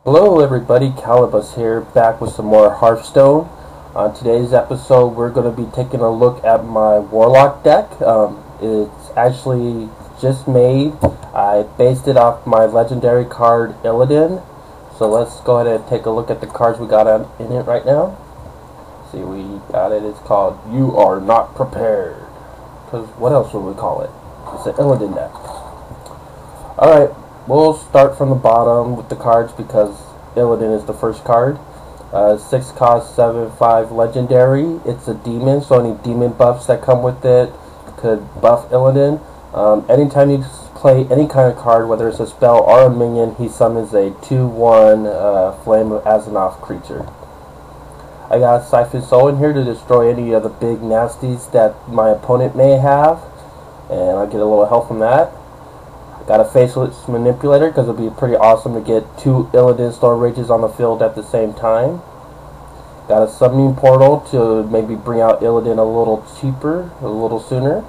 Hello everybody, Calabus here, back with some more Hearthstone. On today's episode, we're going to be taking a look at my warlock deck. It's actually just made. I based it off my legendary card, Illidan. So let's go ahead and take a look at the cards we got in it right now. See, we got it. It's called You Are Not Prepared. Because what else would we call it? It's an Illidan deck. Alright. We'll start from the bottom with the cards because Illidan is the first card. 6 cost, 7/5 legendary. It's a demon, so any demon buffs that come with it could buff Illidan. Anytime you play any kind of card, whether it's a spell or a minion, he summons a 2/1 Flame of Azanoth creature. I got Siphon Soul in here to destroy any of the big nasties that my opponent may have, and I'll get a little help from that. Got a Faceless Manipulator because it would be pretty awesome to get 2 Illidan Storm Rages on the field at the same time. Got a Summoning Portal to maybe bring out Illidan a little cheaper, a little sooner.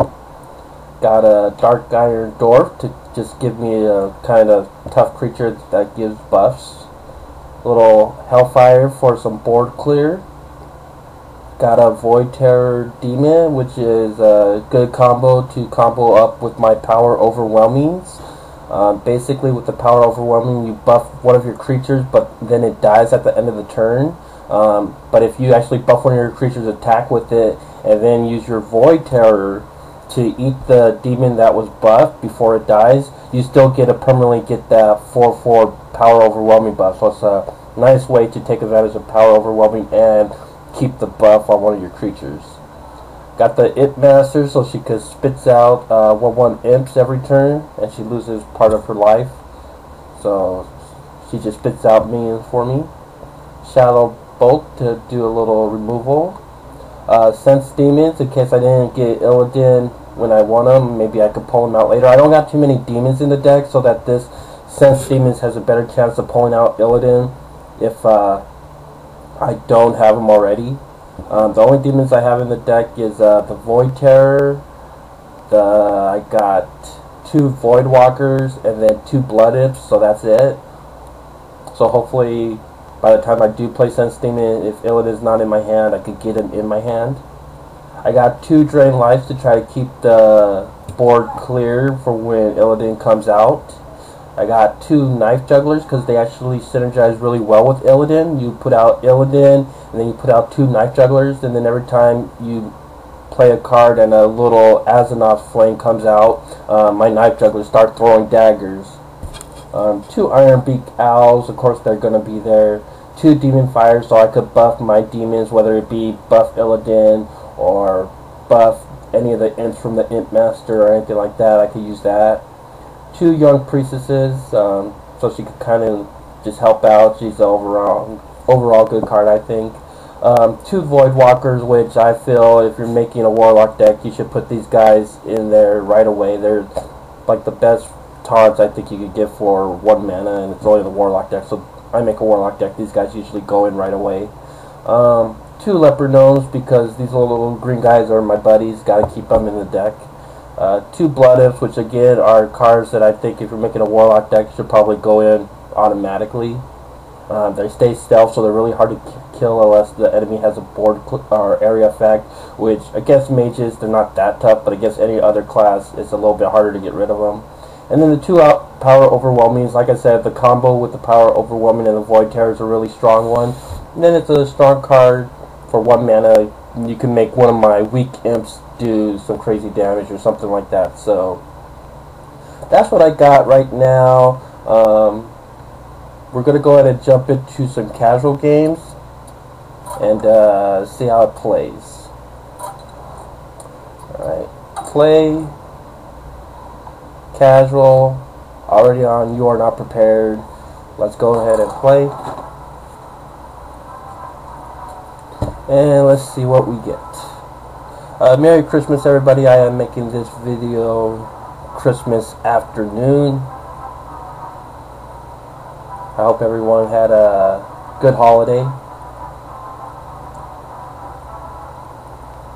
Got a Dark Iron Dwarf to just give me a kind of tough creature that gives buffs. A little Hellfire for some board clear. Got a Void Terror Demon, which is a good combo to combo up with my Power Overwhelmings. Basically, with the Power Overwhelming, you buff one of your creatures, but then it dies at the end of the turn. But if you actually buff one of your creatures' attack with it, and then use your Void Terror to eat the demon that was buffed before it dies, you still permanently get that 4/4 Power Overwhelming buff. So it's a nice way to take advantage of Power Overwhelming and keep the buff on one of your creatures. Got the Imp Master, so she could spits out 1/1 imps every turn, and she loses part of her life. So she just spits out minions for me. Shadow Bolt to do a little removal. Sense Demons, in case I didn't get Illidan when I want them, maybe I could pull them out later. I don't got too many demons in the deck, so that this Sense Demons has a better chance of pulling out Illidan if I don't have them already. The only demons I have in the deck is the Void Terror. I got 2 Void Walkers and then 2 Blood Imps, so that's it. So hopefully by the time I do play Sense Demon, if Illidan is not in my hand, I could get him in my hand. I got 2 Drain Lives to try to keep the board clear for when Illidan comes out. I got 2 Knife Jugglers because they actually synergize really well with Illidan. You put out Illidan, and then you put out 2 Knife Jugglers, and then every time you play a card and a little Azanoth flame comes out, my Knife Jugglers start throwing daggers. 2 Iron Beak Owls, of course they're going to be there. 2 Demon Fires, so I could buff my demons, whether it be buff Illidan or buff any of the imps from the Imp Master or anything like that. I could use that. 2 Young Priestesses, so she could kind of just help out. She's an overall good card, I think. 2 Void Walkers, which I feel if you're making a Warlock deck, you should put these guys in there right away. They're like the best taunts I think you could get for 1 mana, and it's only the Warlock deck, so I make a Warlock deck. These guys usually go in right away. 2 Leopard Gnomes, because these little green guys are my buddies. Gotta keep them in the deck. 2 Blood Imps, which again are cards that I think if you're making a Warlock deck should probably go in automatically. They stay stealth, so they're really hard to kill unless the enemy has a board or area effect, which against mages they're not that tough, but against any other class it's a little bit harder to get rid of them. And then the 2 Power Overwhelmings, like I said, the combo with the Power Overwhelming and the Void Terror is a really strong one. And then it's a strong card for 1 mana. You can make one of my weak imps do some crazy damage or something like that. So that's what I got right now. We're going to go ahead and jump into some casual games and see how it plays. Alright, play, casual, already on You Are Not Prepared. Let's go ahead and play. And let's see what we get. Merry Christmas everybody. I am making this video Christmas afternoon. I hope everyone had a good holiday.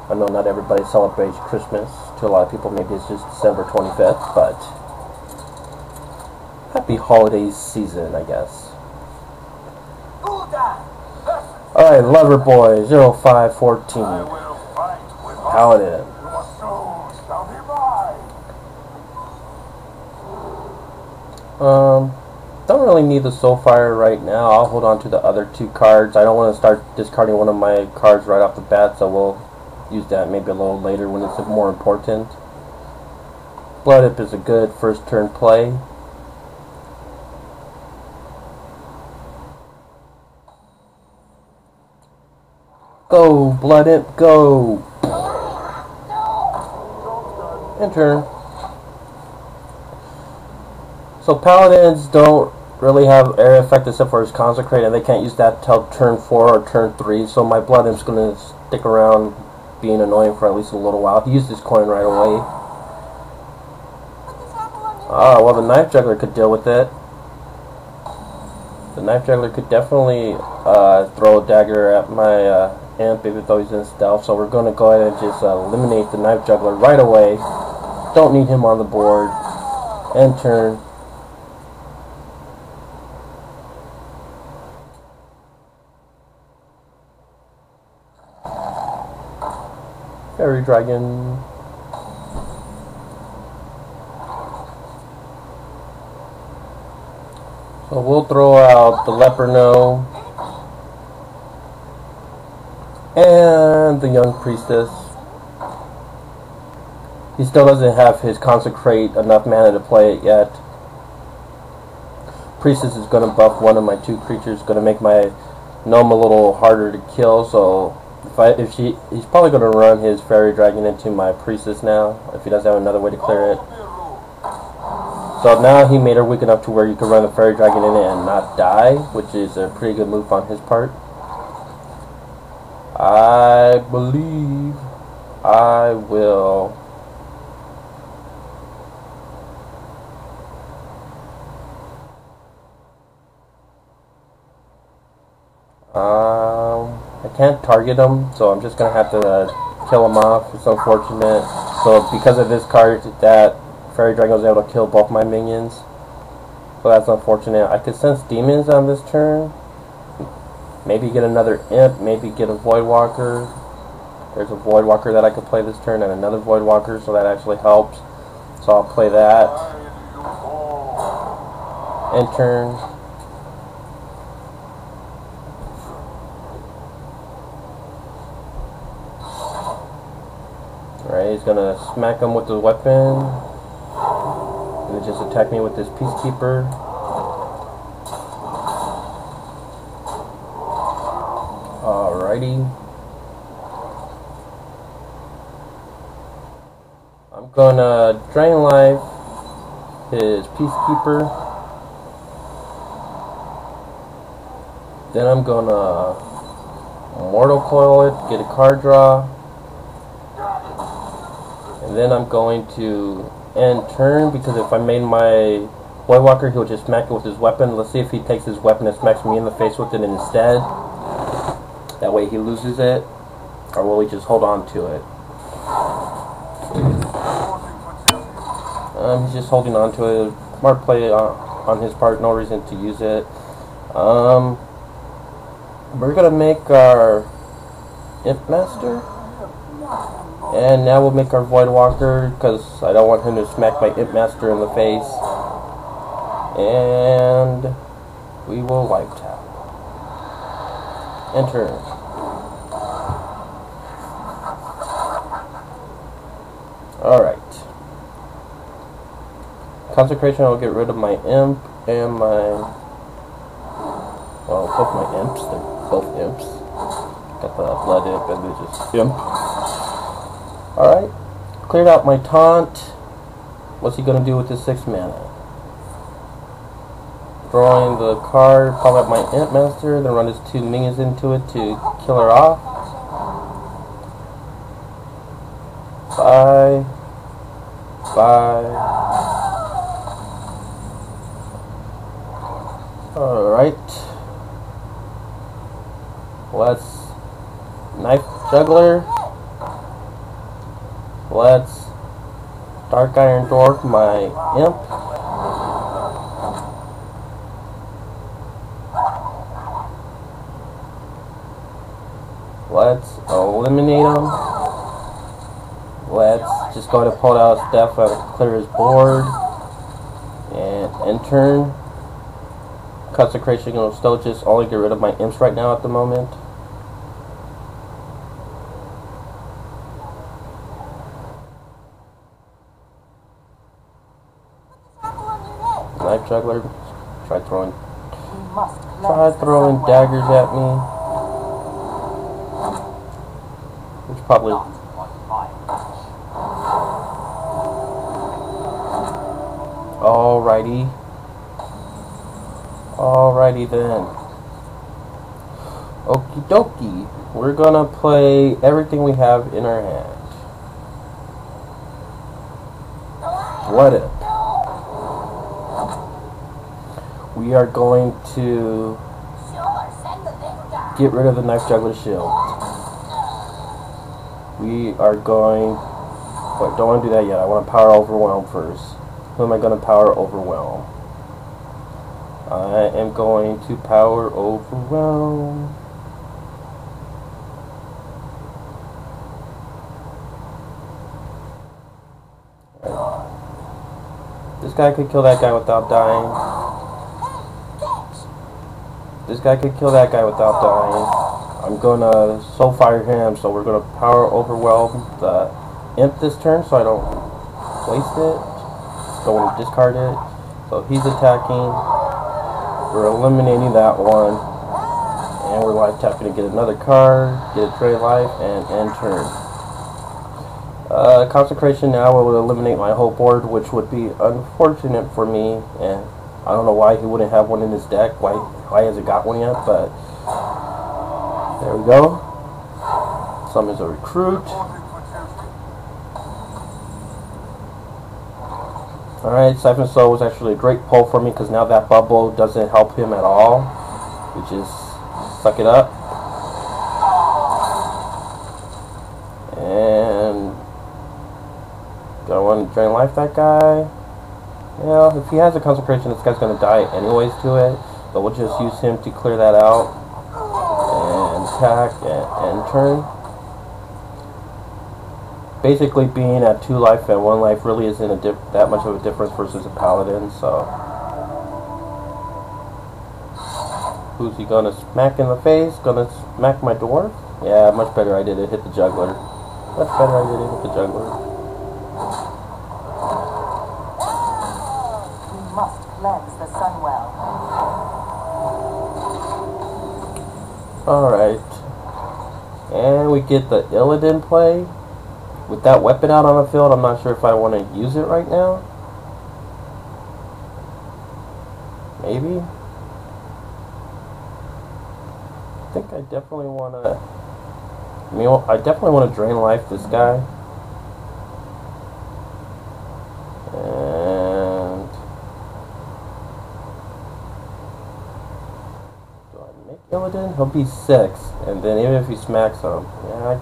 I know not everybody celebrates Christmas. To a lot of people maybe it's just December 25th, but happy holiday season, I guess. Alright, Loverboy 0514. Paladin. Don't really need the Soulfire right now. I'll hold on to the other two cards. I don't want to start discarding one of my cards right off the bat, so we'll use that maybe a little later when it's more important. Blood Imp is a good first turn play. Go, Blood Imp, go! Enter. So Paladins don't really have area effect except for his Consecrate, and they can't use that till turn 4 or turn 3, so my Blood Imp's going to stick around being annoying for at least a little while. He used his coin right away. Ah, well, the Knife Juggler could deal with it. The Knife Juggler could definitely throw a dagger at my Imp, even though he's in stealth, so we're going to go ahead and just eliminate the Knife Juggler right away. Don't need him on the board. End turn. Fairy Dragon. So we'll throw out the Leperno and the Young Priestess. He still doesn't have his Consecrate enough mana to play it yet. Priestess is going to buff one of my two creatures, going to make my Gnome a little harder to kill, so he's probably going to run his Fairy Dragon into my Priestess now, if he doesn't have another way to clear it. So now he made her weak enough to where you can run the Fairy Dragon in it and not die, which is a pretty good move on his part. I believe I will I can't target him, so I'm just gonna have to kill him off. It's unfortunate. So because of this card, that Fairy Dragon was able to kill both my minions. So that's unfortunate. I could sense demons on this turn. Maybe get another Imp, maybe get a Voidwalker. There's a Voidwalker that I could play this turn and another Voidwalker, so that actually helps. So I'll play that. End turn. Alright, he's gonna smack him with the weapon. And then just attack me with this Peacekeeper. Alrighty. I'm gonna Drain Life his Peacekeeper. Then I'm gonna Mortal Coil it, get a card draw. And then I'm going to end turn, because if I made my Voidwalker, he'll just smack it with his weapon. Let's see if he takes his weapon and smacks me in the face with it instead. That way he loses it. Or will he just hold on to it? He's just holding on to it. Smart play on his part, no reason to use it. We're going to make our Imp Master. And now we'll make our Voidwalker, because I don't want him to smack my Imp Master in the face. And we will life tap. Enter. Alright. Consecration, I'll get rid of my Imp and my... well, both my Imps. They're both Imps. Got the Blood Imp and then just Imp. Alright, cleared out my taunt. What's he gonna do with his 6 mana? Drawing the card, pop out my Imp Master, then run his 2 minions into it to kill her off. Bye. Bye. Alright. Let's Knife Juggler. Let's Dark Iron Dwarf my Imp. Let's eliminate him. Let's just go ahead and pull out his death and clear his board. And end turn. Consecration will still just only get rid of my imps right now at the moment. Knife juggler. Try throwing daggers at me. Which probably. Alrighty then. Okie dokie. We're gonna play everything we have in our hand. What if? We are going to get rid of the knife juggler shield. We are going. But don't want to do that yet. I want to power overwhelm first. Who am I going to power overwhelm? I am going to power overwhelm. Right. This guy could kill that guy without dying. This guy could kill that guy without dying. I'm gonna soul fire him, so we're gonna power overwhelm the imp this turn, so I don't waste it. Don't want to discard it. So he's attacking. We're eliminating that one, and we're life tapping to get another card, get a trade life, and end turn. Consecration now will eliminate my whole board, which would be unfortunate for me, and I don't know why he wouldn't have one in his deck. Why hasn't got one yet? But there we go. Summons a recruit. Alright, Siphon Soul was actually a great pull for me because now that bubble doesn't help him at all. We just suck it up. And gonna want to drain life that guy. Yeah, if he has a consecration, this guy's gonna die anyways to it. But we'll just use him to clear that out. And attack and turn. Basically, being at 2 life and 1 life really isn't that much of a difference versus a paladin. So, who's he gonna smack in the face? Gonna smack my dwarf? Yeah, much better I did it. Hit the juggler. Much better I did it. Hit the juggler. We must cleanse the Sunwell. All right, and we get the Illidan play. With that weapon out on the field, I'm not sure if I want to use it right now. Maybe. I think I definitely want to. I definitely want to drain life this guy. And do I make Illidan? He'll be 6, and then even if he smacks him, yeah.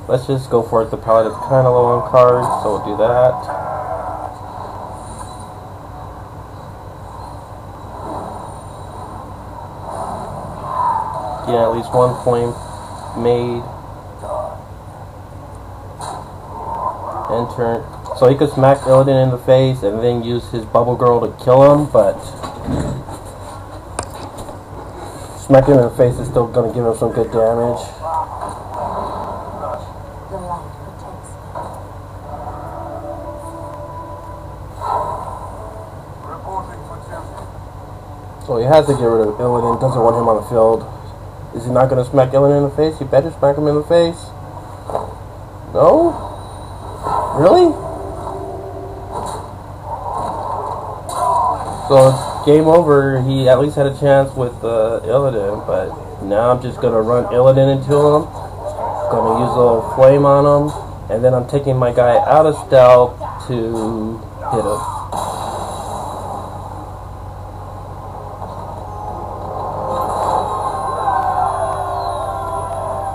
Let's just go for it. The paladin's kind of low on cards, so we'll do that. Get at least 1 flame made. End turn. So he could smack Illidan in the face and then use his bubble girl to kill him, but smacking him in the face is still going to give him some good damage. So he has to get rid of Illidan, doesn't want him on the field. Is he not going to smack Illidan in the face? He better smack him in the face. No? Really? So game over. He at least had a chance with Illidan, but now I'm just going to run Illidan into him. Going to use a little flame on him, and then I'm taking my guy out of stealth to hit him.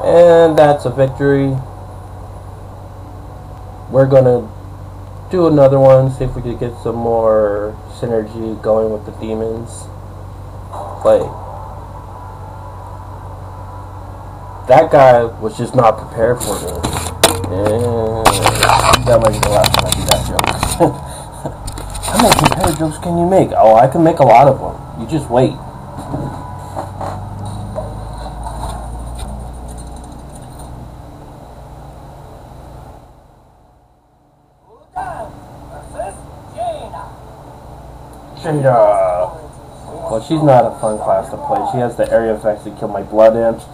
And that's a victory. We're gonna do another one, see if we could get some more synergy going with the demons. Play. That guy was just not prepared for me. And that might be the last time I do that joke. How many prepared jokes can you make? Oh, I can make a lot of them. You just wait. Jada. Well, she's not a fun class to play. She has the area effects that kill my blood imps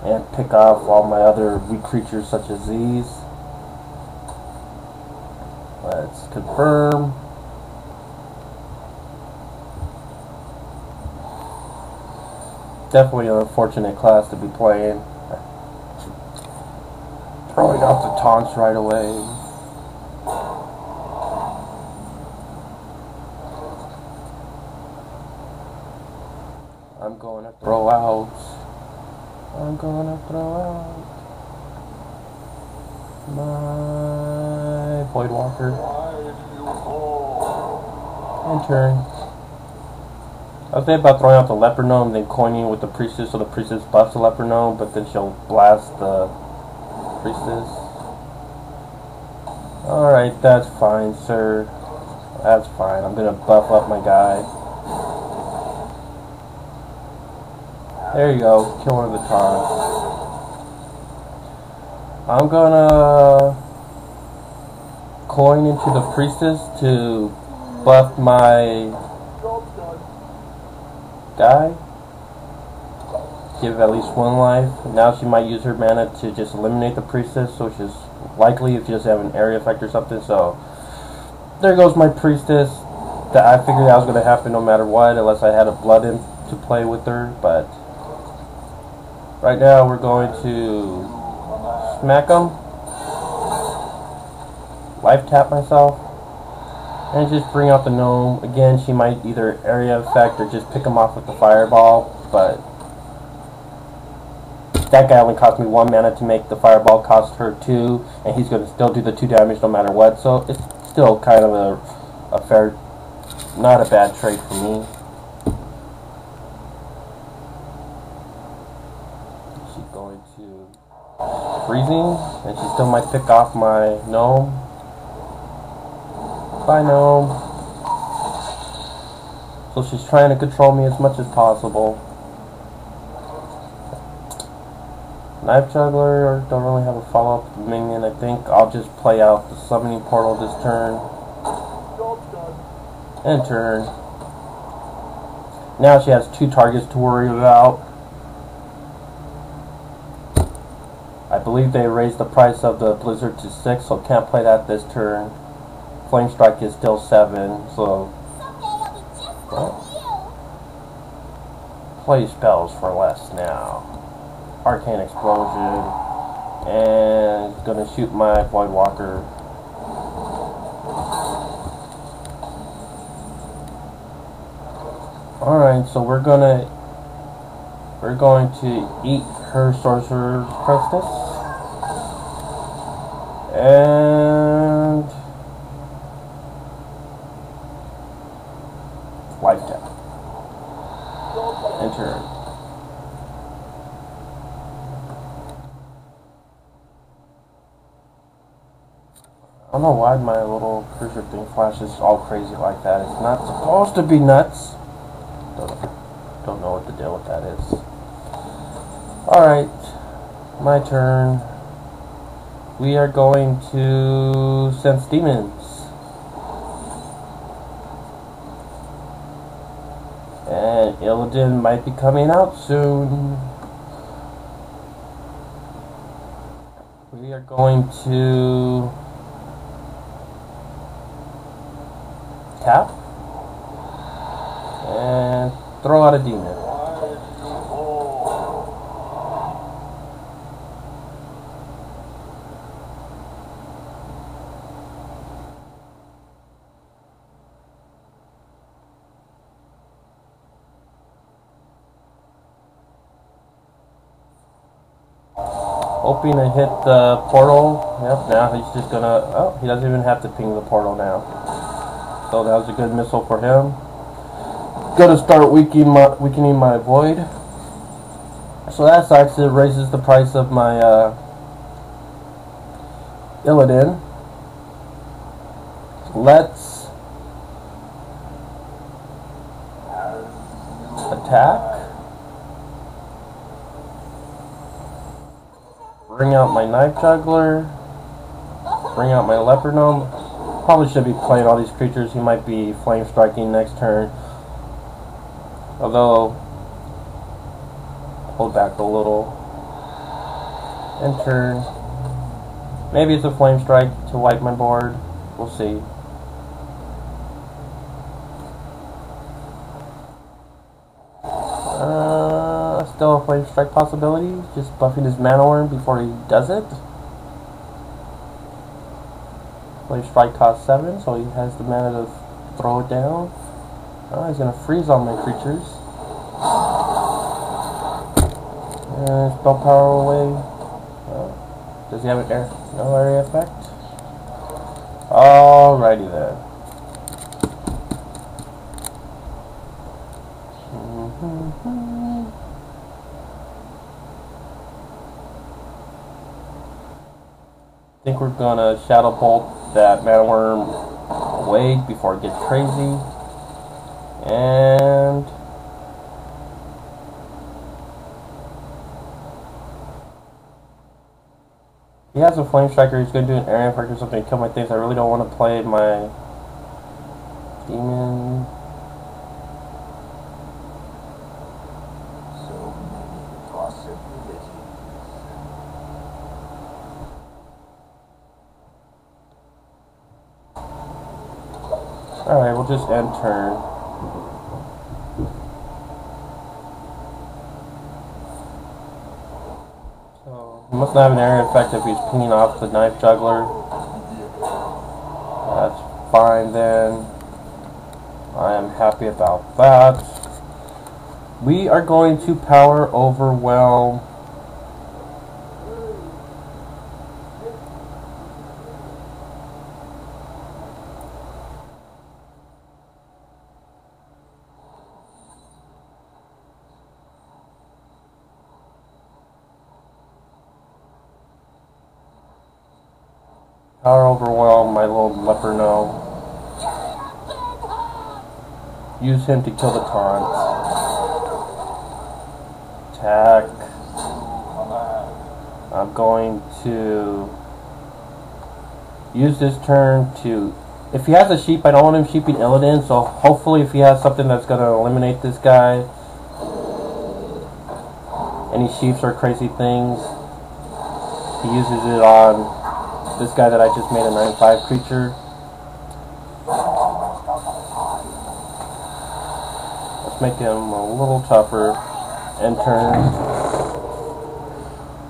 and pick off all my other weak creatures such as these. Let's confirm. Definitely an unfortunate class to be playing. Throwing out the taunts right away. I'm going to throw out. I'm going to throw out my Void Walker. And turn. I was thinking about throwing out the Leper Gnome, then coining with the Priestess so the Priestess buffs the Leper Gnome, but then she'll blast the Priestess. Alright, that's fine, sir. That's fine. I'm gonna buff up my guy. There you go. Kill one of the taunts. I'm gonna coin into the Priestess to buff my guy. Give at least one life. Now she might use her mana to just eliminate the Priestess, which is likely if she doesn't have an area effect or something. So there goes my Priestess. That I figured that was going to happen no matter what, unless I had a blood imp to play with her. But right now we're going to smack him, life tap myself, and just bring out the gnome. Again, she might either area effect or just pick him off with the fireball, but that guy only cost me 1 mana to make. The fireball cost her 2, and he's going to still do the 2 damage no matter what, so it's still kind of a fair, not a bad trade for me. She's going to freezing, and she still might pick off my gnome. Bye, gnome. So she's trying to control me as much as possible. Knife Juggler, don't really have a follow-up minion. I think I'll just play out the summoning portal this turn. And turn. Now she has 2 targets to worry about. I believe they raised the price of the Blizzard to 6, so can't play that this turn. Flame Strike is still 7, so play spells for less now. Arcane Explosion, and gonna shoot my Void Walker. Alright, so we're going to eat her Sorcerer's Priestess. And life tap. And turn. I don't know why my little cursor thing flashes all crazy like that. It's not supposed to be nuts. Don't know what the deal with that is. Alright, my turn. We are going to Sense Demons. And Illidan might be coming out soon. We are going to tap and throw out a demon. Hoping to hit the portal. Yep, now he's just gonna, oh, he doesn't even have to ping the portal now. So that was a good missile for him. Gonna start weakening my void. So that sucks. It raises the price of my Illidan. Let's attack. Bring out my knife juggler. Bring out my leopard gnome. Probably should be playing all these creatures. He might be flame striking next turn. Although, hold back a little. End turn. Maybe it's a flame strike to wipe my board. We'll see. Still a flame strike possibility. Just buffing his mana worm before he does it. Flame strike costs 7, so he has the mana to throw it down. Oh, he's gonna freeze all my creatures. And spell power away. Does he have an air? No area effect? Alrighty then. I think we're gonna Shadow Bolt that Mana Worm away before it gets crazy. And he has a Flame Striker. He's gonna do an area effect or something to kill my things. I really don't want to play my Demon. Alright, we'll just end turn. So, he must not have an area effect if he's pinging off the knife juggler. That's fine then. I am happy about that. We are going to power overwhelm. Power overwhelm my little leper gnome. Use him to kill the taunts. Attack. I'm going to use this turn to... If he has a sheep, I don't want him sheeping Illidan, so hopefully if he has something that's going to eliminate this guy, any sheeps or crazy things, he uses it on this guy that I just made a 9/5 creature. Let's make him a little tougher. End turn.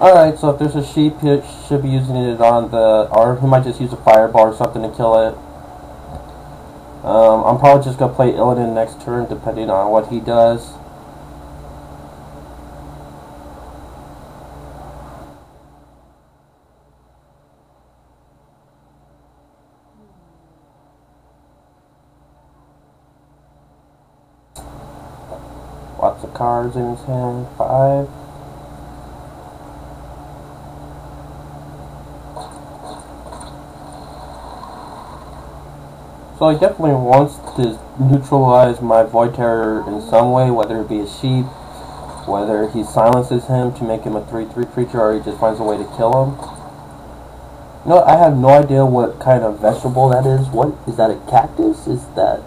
Alright, so if there's a sheep, he should be using it on the... Or he might just use a fireball or something to kill it. I'm probably just going to play Illidan next turn, depending on what he does. Lots of cards in his hand. 5. So he definitely wants to neutralize my Void Terror in some way, whether it be a sheep, whether he silences him to make him a 3/3 creature, or he just finds a way to kill him. You know, I have no idea what kind of vegetable that is. What is that? A cactus? Is that...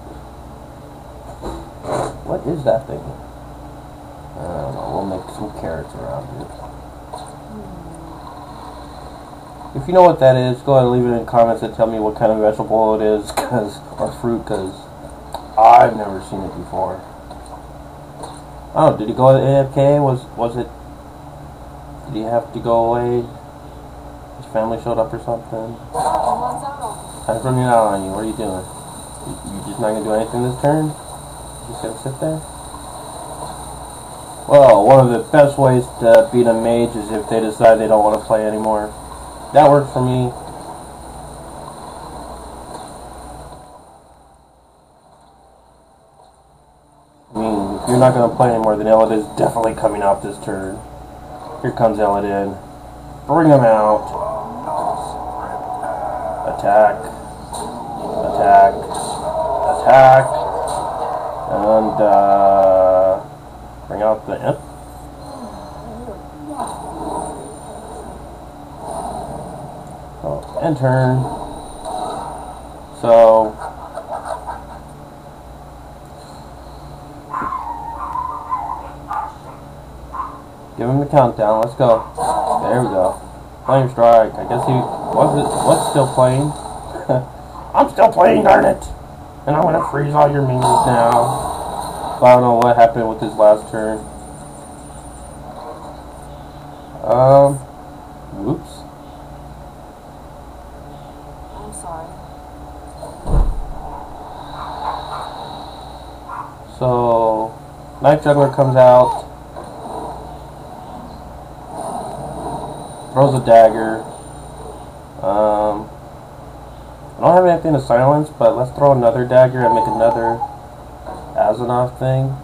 What is that thing? I don't know, we'll make some carrots around it. If you know what that is, go ahead and leave it in the comments and tell me what kind of vegetable it is, or fruit, because I've never seen it before. Oh, did he go AFK? Was it... Did he have to go away? His family showed up or something? I'm running out on you. What are you doing? You just not going to do anything this turn? You just going to sit there? Well, one of the best ways to beat a mage is if they decide they don't want to play anymore. That worked for me. I mean, if you're not going to play anymore, then Illidan is definitely coming out this turn. Here comes Illidan. Bring him out. Attack. Attack. Attack. And, bring out the imp. Oh, end turn. So, give him the countdown. Let's go. There we go. Flame strike. I guess he was still playing. I'm still playing, darn it! And I'm gonna freeze all your minions now. But I don't know what happened with his last turn. Whoops. I'm sorry. So, Night Juggler comes out. Throws a dagger. I don't have anything to silence, but let's throw another dagger and make another Azonoth thing.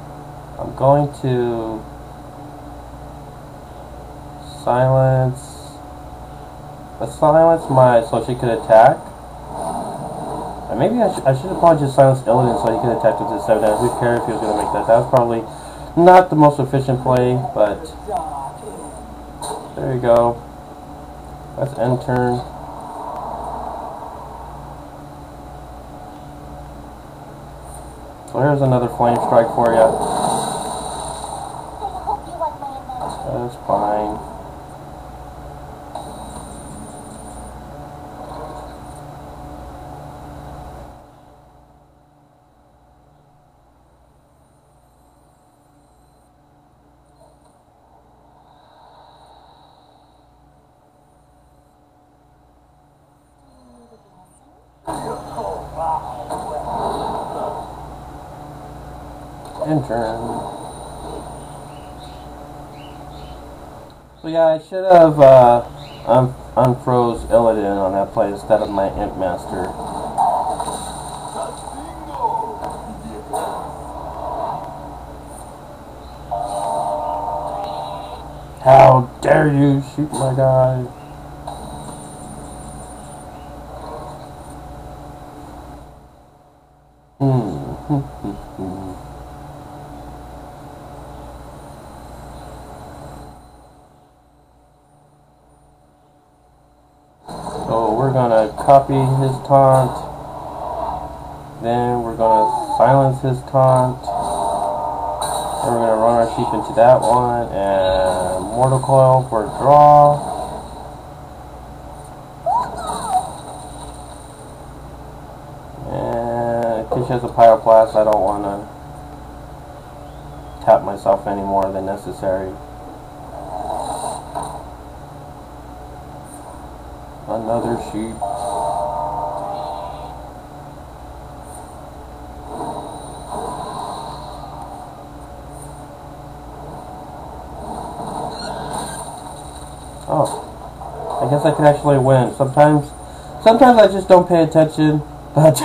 I'm going to silence. Let's silence my so she could attack. And maybe I should have probably just silenced Illidan so he could attack with his 7 damage. Who cares if he was going to make that? That was probably not the most efficient play, but there you go. That's end turn. So here's another flame strike for you. That's fine. End turn. So yeah, I should have unfroze Illidan on that play instead of my Imp Master. How dare you shoot my guy? So we're gonna copy his taunt, then we're gonna silence his taunt, then we're gonna run our sheep into that one, and Mortal Coil for a draw. And in case she has a Pyroblast, I don't want to tap myself any more than necessary. Another sheep. Oh, I guess I can actually win. Sometimes I just don't pay attention, but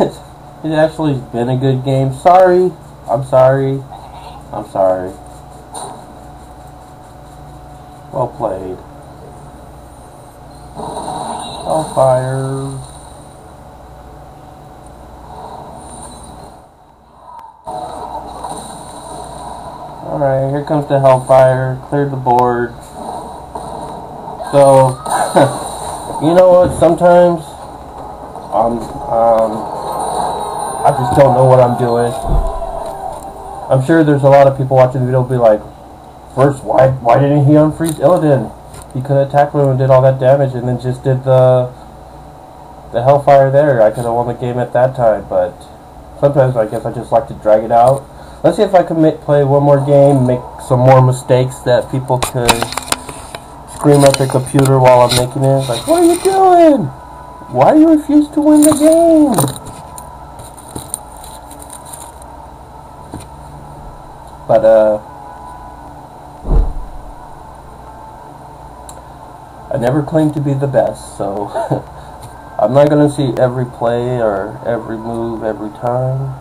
it's actually been a good game. Sorry. I'm sorry. I'm sorry. Well played. Hellfire. Alright, here comes the Hellfire. Cleared the board. So, you know what? Sometimes I just don't know what I'm doing. I'm sure there's a lot of people watching the video will be like, first, why didn't he unfreeze Illidan? He could have attacked him and did all that damage and then just did the Hellfire there. I could have won the game at that time, but sometimes I guess I just like to drag it out. Let's see if I can play one more game, make some more mistakes that people could scream at their computer while I'm making it. Like, what are you doing? Why do you refuse to win the game? But, I never claimed to be the best, so I'm not going to see every play or every move every time.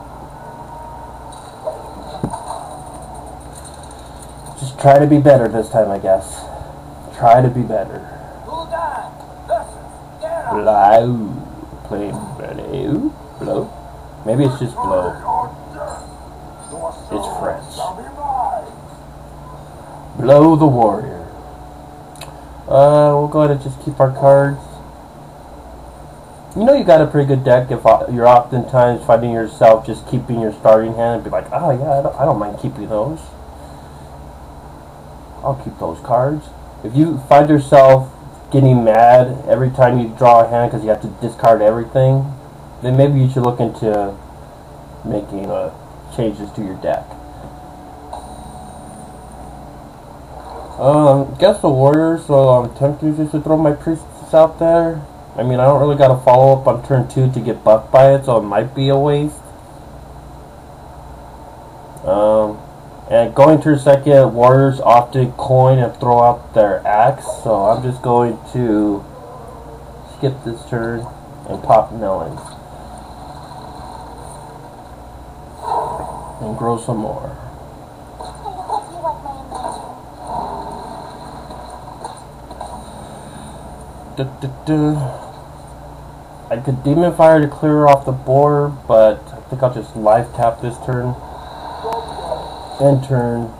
Just Just try to be better this time, I guess. Try to be better. Blow. Play blow. Blow. Maybe it's just blow. It's French. Blow the warrior. We'll go ahead and just keep our cards. You know you got a pretty good deck if you're oftentimes finding yourself just keeping your starting hand and be like, oh yeah, I don't mind keeping those. I'll keep those cards. If you find yourself getting mad every time you draw a hand because you have to discard everything, then maybe you should look into making changes to your deck. Guess the warrior, so I'm tempted just to throw my priestess out there. I mean, I don't really got to follow up on turn 2 to get buffed by it, so it might be a waste. And going to second, warriors often coin and throw out their axe, so I'm just going to skip this turn and pop melons. And grow some more. I could Demon Fire to clear off the board, but I think I'll just live tap this turn. End turn.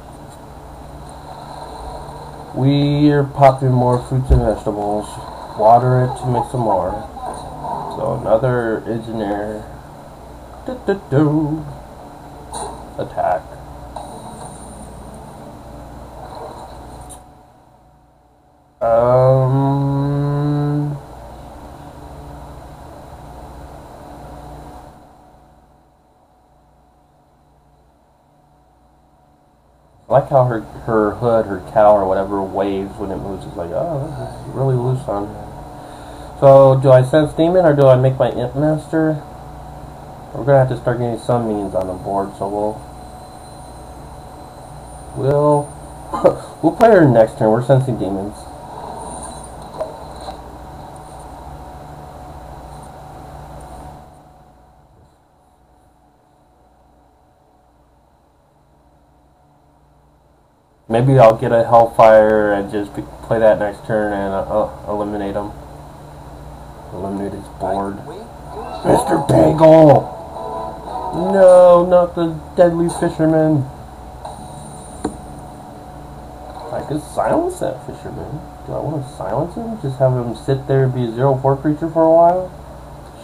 We're popping more fruits and vegetables. Water it to make some more. So another engineer. Attack. I like how her hood, her cowl, or whatever waves when it moves. It's like, oh, this is really loose on her. So, do I sense demon or do I make my imp master? We're gonna have to start getting some minions on the board, so we'll play her next turn. We're sensing demons. Maybe I'll get a Hellfire and just play that next turn and eliminate him. Eliminate his board. Mr. Bagel! No, not the deadly fisherman. I could silence that fisherman. Do I want to silence him? Just have him sit there and be a 0/4 creature for a while?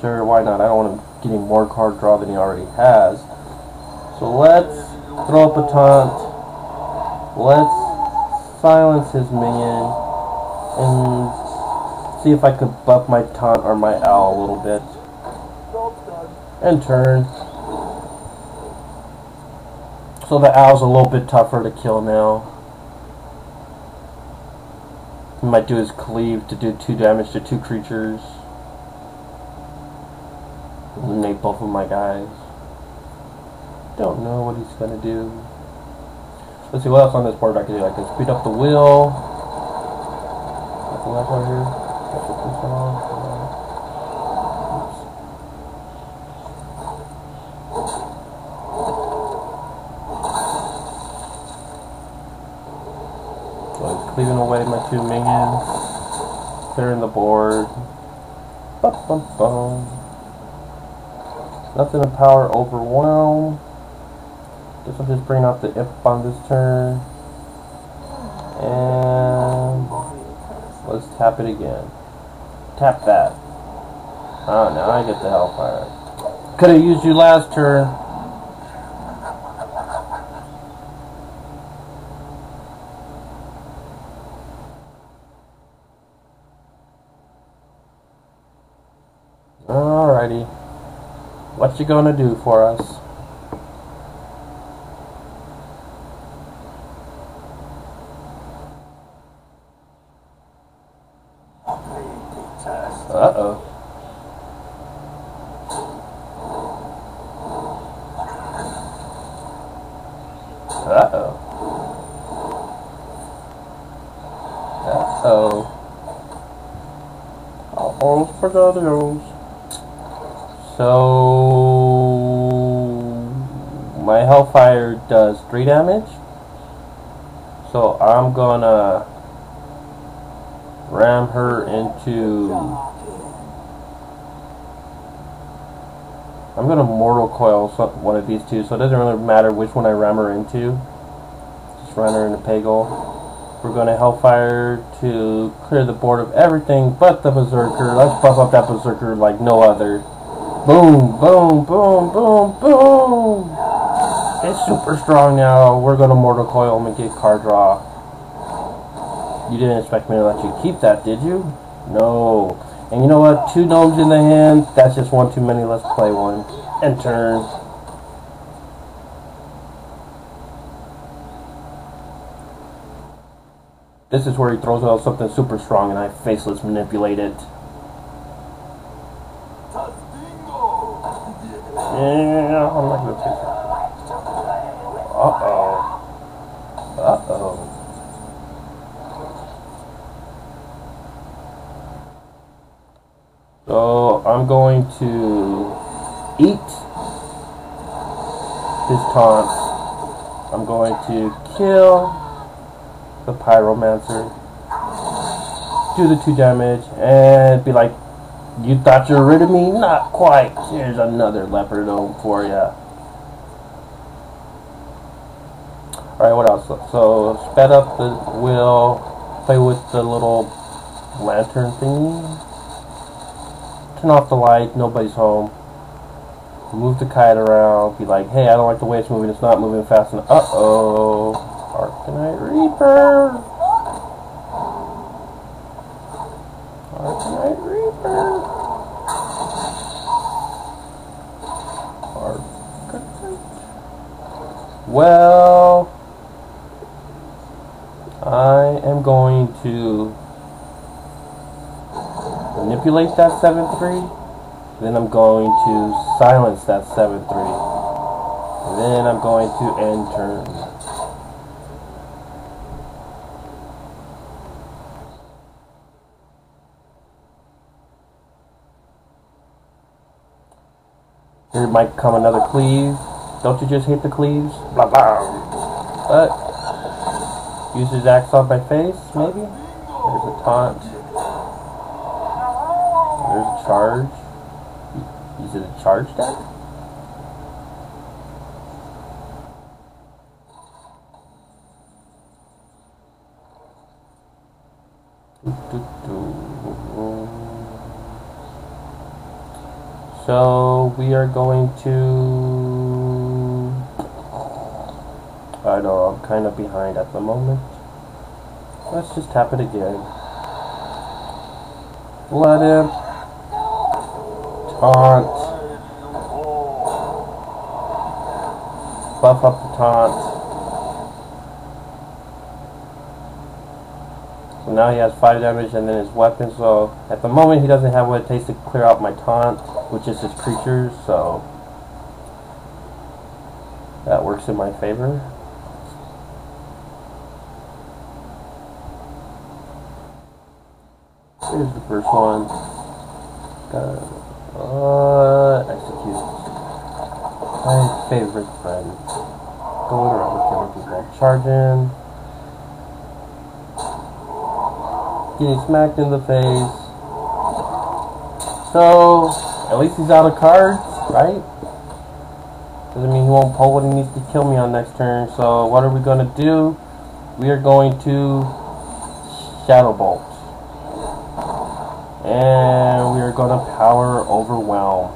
Sure, why not? I don't want him getting more card draw than he already has. So let's throw up a taunt. Let's silence his minion and see if I could buff my taunt or my owl a little bit. And turn. So the owl's a little bit tougher to kill now. He might do his cleave to do 2 damage to 2 creatures. Eliminate both of my guys. Don't know what he's gonna do. Let's see what else on this board I can do. I can speed up the wheel. Nothing left right here. Oops. So I'm cleaving away my 2 minions. Clearing the board. Bum, bum, bum. Nothing to power overwhelm. Guess I'll just bring out the imp on this turn. And let's tap it again. Tap that. Oh, now I get the Hellfire. Could have used you last turn. Alrighty. What you gonna do for us? Uh-oh. Uh-oh. Uh-oh. Almost forgot those. So my Hellfire does 3 damage. So I'm gonna ram her into... I'm gonna mortal coil one of these two, so it doesn't really matter which one I ram her into. Just run her into Pagel. We're gonna Hellfire to clear the board of everything but the Berserker. Let's buff up that Berserker like no other. Boom, boom, boom, boom, boom! It's super strong now. We're gonna mortal coil him and get card draw. You didn't expect me to let you keep that, did you? No. And you know what? 2 gnomes in the hand, that's just one too many. Let's play one. End turn. This is where he throws out something super strong and I faceless manipulate it. Yeah, I'm not gonna take it. Uh-oh. Uh-oh. So I'm going to eat his taunt. I'm going to kill the Pyromancer, do the 2 damage, and be like, you thought you were rid of me? Not quite. Here's another Leopard Gnome for ya. Alright, what else? So, sped up the wheel, play with the little lantern thingy, turn off the light, nobody's home, move the kite around, be like, hey, I don't like the way it's moving, it's not moving fast enough. Uh-oh. Arcanite Reaper! Arcanite Reaper! Arcanite. Well, I am going to manipulate that 7-3. Then I'm going to silence that 7-3. Then I'm going to end turn. Here might come another cleave. Don't you just hate the cleaves? Blah blah. But use his axe on my face, maybe? There's a taunt. There's a charge. Is it a charge deck? So we are going to... I know, I'm kind of behind at the moment. Let's just tap it again. Let him taunt. Buff up the taunt. So now he has 5 damage and then his weapon, so at the moment he doesn't have what it takes to clear out my taunt, which is his creatures, so that works in my favor. Here's the first one. Execute. My favorite friend. Going around killing people. Charging. Getting smacked in the face. So, at least he's out of cards, right? Doesn't mean he won't pull what he needs to kill me on next turn. So, what are we going to do? We are going to Shadow Bolt. And we are going to Power Overwhelm.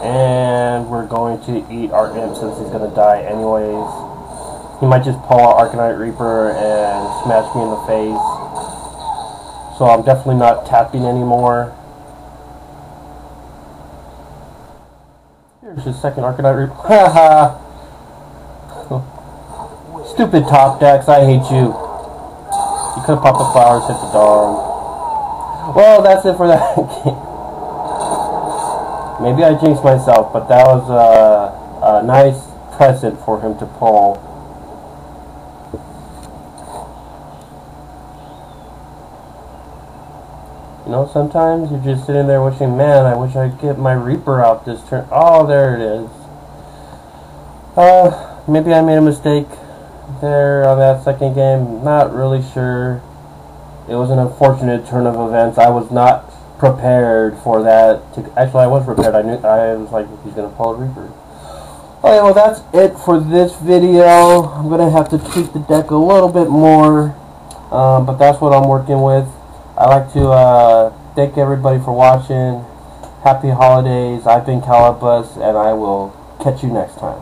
And we're going to eat our imp since he's going to die anyways. He might just pull out Arcanite Reaper and smash me in the face. So I'm definitely not tapping anymore. Here's his second Arcanite Reaper. Haha! Stupid top decks, I hate you. You could have popped the flowers, hit the dog. Well, that's it for that game. Maybe I jinxed myself, but that was a nice present for him to pull. You know, sometimes you're just sitting there wishing, man, I wish I could get my Reaper out this turn. Oh, there it is. Maybe I made a mistake there on that second game. Not really sure. It was an unfortunate turn of events. I was not prepared for that. Actually, I was prepared. I was like, he's gonna pull a Reaper. Okay, well that's it for this video. I'm gonna have to tweak the deck a little bit more, but that's what I'm working with. I'd like to thank everybody for watching. Happy holidays. I've been Calabus, and I will catch you next time.